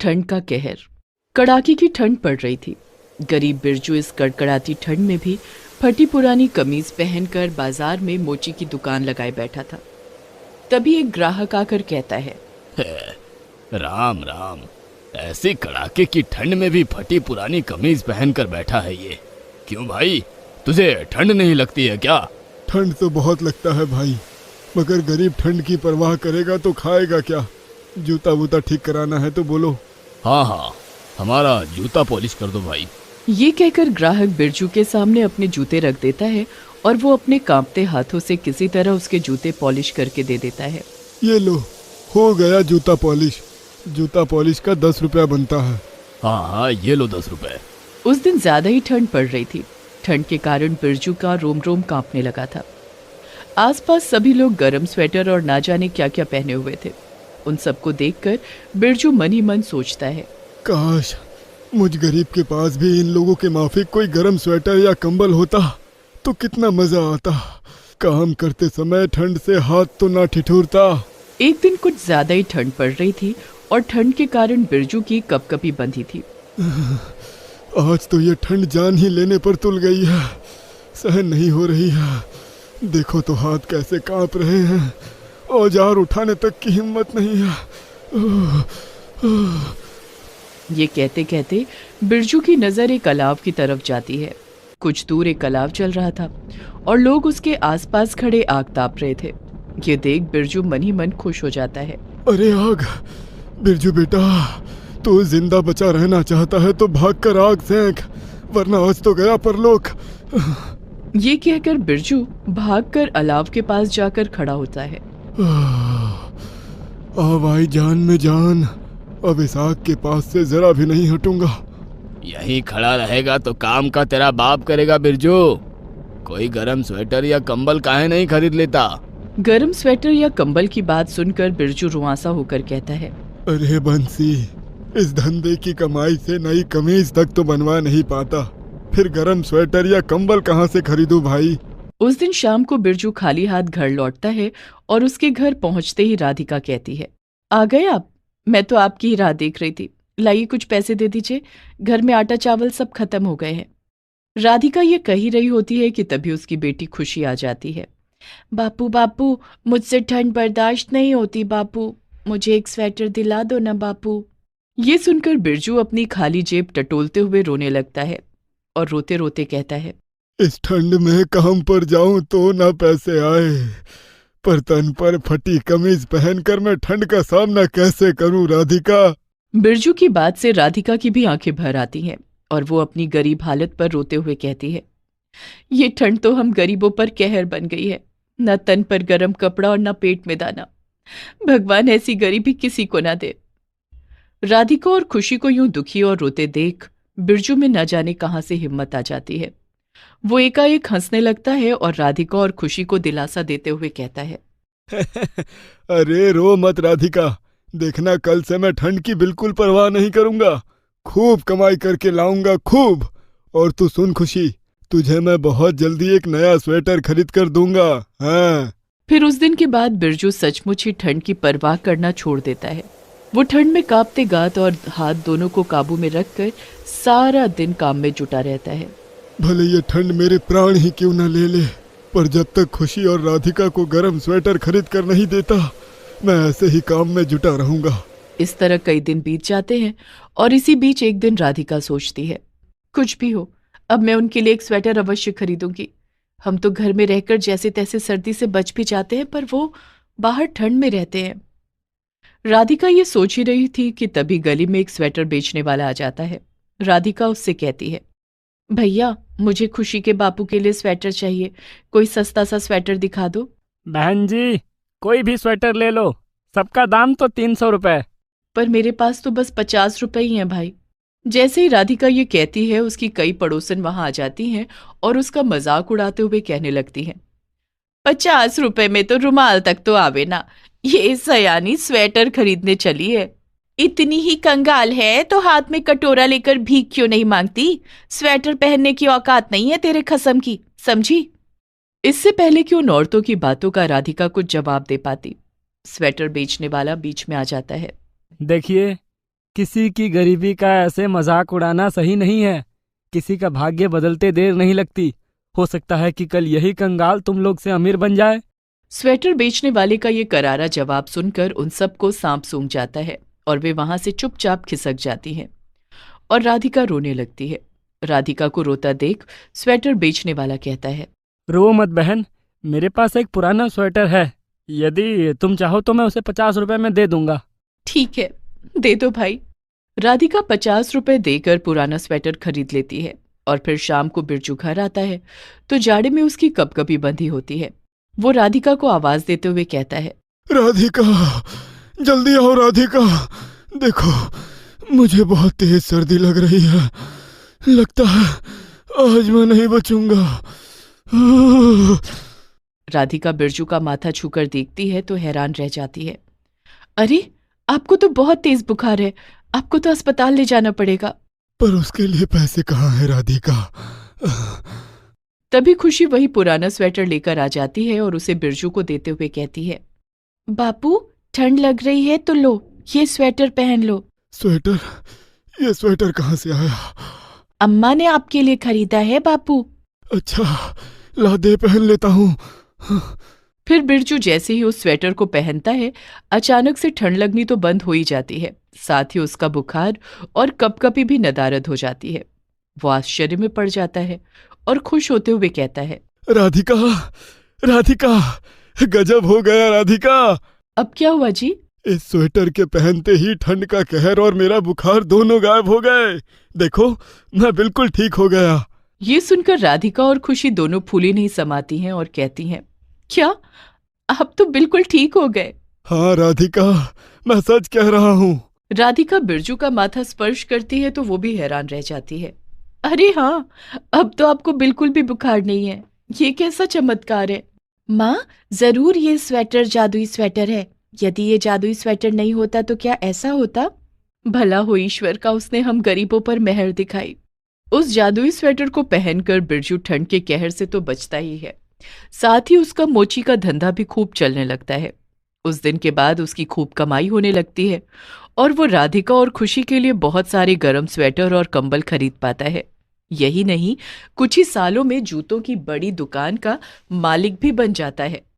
ठंड का कहर। कड़ाके की ठंड पड़ रही थी। गरीब बिरजू इस कड़कड़ाती ठंड में भी फटी पुरानी कमीज पहनकर बाजार में मोची की दुकान लगाए बैठा था। तभी एक ग्राहक आकर कहता है, राम राम, ऐसी कड़ाके की ठंड में भी फटी पुरानी कमीज पहनकर बैठा है ये। क्यों भाई, तुझे ठंड नहीं लगती है क्या? ठंड तो बहुत लगता है भाई, मगर गरीब ठंड की परवाह करेगा तो खाएगा क्या? जूता वूता ठीक कराना है तो बोलो। हाँ हाँ, हमारा जूता पॉलिश कर दो भाई। ये कहकर ग्राहक बिरजू के सामने अपने जूते रख देता है और वो अपने कांपते हाथों से किसी तरह उसके जूते पॉलिश करके दे देता है। ये लो, हो गया जूता पॉलिश। जूता पॉलिश का 10 रुपया बनता है। हाँ हाँ, ये लो 10 रुपए। उस दिन ज्यादा ही ठंड पड़ रही थी। ठंड के कारण बिरजू का रोम रोम कांपने लगा था। आसपास सभी लोग गर्म स्वेटर और ना जाने क्या क्या पहने हुए थे। उन सबको देखकर बिरजू मन ही मन सोचता है, काश मुझ गरीब के पास भी इन लोगों के माफिक कोई गर्म स्वेटर या कंबल होता तो कितना मजा आता। काम करते समय ठंड से हाथ तो ना ठिठुरता। एक दिन कुछ ज्यादा ही ठंड पड़ रही थी और ठंड के कारण बिरजू की कपकपी बंधी थी। आज तो ये ठंड जान ही लेने पर तुल गई है, सहन नहीं हो रही है। देखो तो हाथ कैसे कांप रहे हैं, औजार उठाने तक की हिम्मत नहीं है। ये कहते कहते बिरजू की नजर एक अलाव की तरफ जाती है। कुछ दूर एक अलाव चल रहा था और लोग उसके आसपास खड़े आग ताप रहे थे। ये देख बिरजू मन ही मन खुश हो जाता है। अरे आग, बिरजू बेटा, तू जिंदा बचा रहना चाहता है तो भागकर आग सेंक, वरना आज तो गया परलोक। ये कहकर बिरजू भागकर अलाव के पास जाकर खड़ा होता है। अब आई जान में जान, अब इस आग के पास से जरा भी नहीं हटूंगा। यहीं खड़ा रहेगा तो काम का तेरा बाप करेगा बिरजू। कोई गरम स्वेटर या कंबल काहे नहीं खरीद लेता? गरम स्वेटर या कंबल की बात सुनकर बिरजू रुआंसा होकर कहता है, अरे बंसी, इस धंधे की कमाई से नई कमीज तक तो बनवा नहीं पाता, फिर गरम स्वेटर या कंबल कहाँ से खरीदूं भाई? उस दिन शाम को बिरजू खाली हाथ घर लौटता है और उसके घर पहुंचते ही राधिका कहती है, आ गए आप? मैं तो आपकी ही राह देख रही थी। लाइए कुछ पैसे दे दीजिए, घर में आटा चावल सब खत्म हो गए हैं। राधिका ये कह ही रही होती है कि तभी उसकी बेटी खुशी आ जाती है। बापू बापू, मुझसे ठंड बर्दाश्त नहीं होती बापू, मुझे एक स्वेटर दिला दो ना बापू। ये सुनकर बिरजू अपनी खाली जेब टटोलते हुए रोने लगता है और रोते रोते कहता है, इस ठंड में काम पर जाऊं तो ना पैसे आए, पर तन पर फटी कमीज पहनकर मैं ठंड का सामना कैसे करूं राधिका? बिरजू की बात से राधिका की भी आंखें भर आती हैं और वो अपनी गरीब हालत पर रोते हुए कहती है, ये ठंड तो हम गरीबों पर कहर बन गई है, न तन पर गरम कपड़ा और न पेट में दाना। भगवान ऐसी गरीबी किसी को ना दे। राधिका और खुशी को यूं दुखी और रोते देख बिरजू में न जाने कहां से हिम्मत आ जाती है। वो एकाएक हंसने लगता है और राधिका और खुशी को दिलासा देते हुए कहता है, अरे रो मत राधिका, देखना कल से मैं ठंड की बिल्कुल परवाह नहीं करूंगा, खूब कमाई करके लाऊंगा खूब। और तू सुन खुशी, तुझे मैं बहुत जल्दी एक नया स्वेटर खरीद कर दूंगा। हाँ। फिर उस दिन के बाद बिरजू सचमुच ही ठंड की परवाह करना छोड़ देता है। वो ठंड में कांपते गात और हाथ दोनों को काबू में रखकर सारा दिन काम में जुटा रहता है। भले ये ठंड मेरे प्राण ही क्यों न ले ले, पर जब तक खुशी और राधिका को गरम स्वेटर खरीद कर नहीं देता, मैं ऐसे ही काम में जुटा रहूंगा। इस तरह कई दिन बीत जाते हैं और इसी बीच एक दिन राधिका सोचती है, कुछ भी हो, अब मैं उनके लिए एक स्वेटर अवश्य खरीदूंगी। हम तो घर में रहकर जैसे तैसे सर्दी से बच भी जाते हैं, पर वो बाहर ठंड में रहते हैं। राधिका ये सोच ही रही थी कि तभी गली में एक स्वेटर बेचने वाला आ जाता है। राधिका उससे कहती है, भैया मुझे खुशी के बापू के लिए स्वेटर चाहिए, कोई सस्ता सा स्वेटर दिखा दो। बहन जी, कोई भी स्वेटर ले लो, सबका दाम तो 300 रुपए। पर मेरे पास तो बस 50 रुपए ही हैं भाई। जैसे ही राधिका ये कहती है, उसकी कई पड़ोसन वहां आ जाती हैं और उसका मजाक उड़ाते हुए कहने लगती हैं, 50 रुपए में तो रुमाल तक तो आवे ना, ये सयानी स्वेटर खरीदने चली है। इतनी ही कंगाल है तो हाथ में कटोरा लेकर भीख क्यों नहीं मांगती? स्वेटर पहनने की औकात नहीं है तेरे खसम की, समझी? इससे पहले कि उन औरतों की बातों का राधिका कुछ जवाब दे पाती, स्वेटर बेचने वाला बीच में आ जाता है। देखिए, किसी की गरीबी का ऐसे मजाक उड़ाना सही नहीं है। किसी का भाग्य बदलते देर नहीं लगती। हो सकता है कि कल यही कंगाल तुम लोग से अमीर बन जाए। स्वेटर बेचने वाले का ये करारा जवाब सुनकर उन सबको सांप सूंघ जाता है और वे वहां से चुपचाप खिसक जाती हैं और राधिका रोने लगती है। राधिका को रोता देख स्वेटर बेचने वाला कहता है, रो मत बहन, मेरे पास एक पुराना स्वेटर है। यदि तुम चाहो तो मैं उसे 50 रुपए में दे दूंगा। ठीक है, दे दो भाई। राधिका 50 रुपए देकर पुराना स्वेटर खरीद लेती है और फिर शाम को बिरजू घर आता है तो जाड़े में उसकी कपकपी बंधी होती है। वो राधिका को आवाज देते हुए कहता है, राधिका, जल्दी आओ राधिका। देखो, मुझे बहुत तेज सर्दी लग रही है। लगता है आज मैं नहीं बचूंगा। राधिका बिरजू का माथा छूकर देखती है तो हैरान रह जाती है। अरे, आपको तो बहुत तेज बुखार है, आपको तो अस्पताल ले जाना पड़ेगा। पर उसके लिए पैसे कहाँ हैं राधिका? तभी खुशी वही पुराना स्वेटर लेकर आ जाती है और उसे बिरजू को देते हुए कहती है, बापू, ठंड लग रही है तो लो, ये स्वेटर पहन लो। स्वेटर? ये स्वेटर कहाँ से आया? अम्मा ने आपके लिए खरीदा है बापू। अच्छा, ला दे, पहन लेता हूँ। फिर बिरजू जैसे ही उस स्वेटर को पहनता है, अचानक से ठंड लगनी तो बंद हो ही जाती है। साथ ही उसका बुखार और कपकपी भी नदारद हो जाती है। वो आश्चर्य में पड़ जाता है और खुश होते हुए कहता है, राधिका, राधिका, गजब हो गया राधिका। अब क्या हुआ जी? इस स्वेटर के पहनते ही ठंड का कहर और मेरा बुखार दोनों गायब हो गए। देखो, मैं बिल्कुल ठीक हो गया। ये सुनकर राधिका और खुशी दोनों फूली नहीं समाती हैं और कहती हैं, क्या आप तो बिल्कुल ठीक हो गए? हाँ राधिका, मैं सच कह रहा हूँ। राधिका बिरजू का माथा स्पर्श करती है तो वो भी हैरान रह जाती है। अरे हाँ, अब तो आपको बिल्कुल भी बुखार नहीं है। ये कैसा चमत्कार है? माँ, जरूर ये स्वेटर जादुई स्वेटर है। यदि ये जादुई स्वेटर नहीं होता तो क्या ऐसा होता? भला हो ईश्वर का, उसने हम गरीबों पर मेहर दिखाई। उस जादुई स्वेटर को पहनकर बिरजू ठंड के कहर से तो बचता ही है, साथ ही उसका मोची का धंधा भी खूब चलने लगता है। उस दिन के बाद उसकी खूब कमाई होने लगती है और वो राधिका और खुशी के लिए बहुत सारे गर्म स्वेटर और कंबल खरीद पाता है। यही नहीं, कुछ ही सालों में जूतों की बड़ी दुकान का मालिक भी बन जाता है।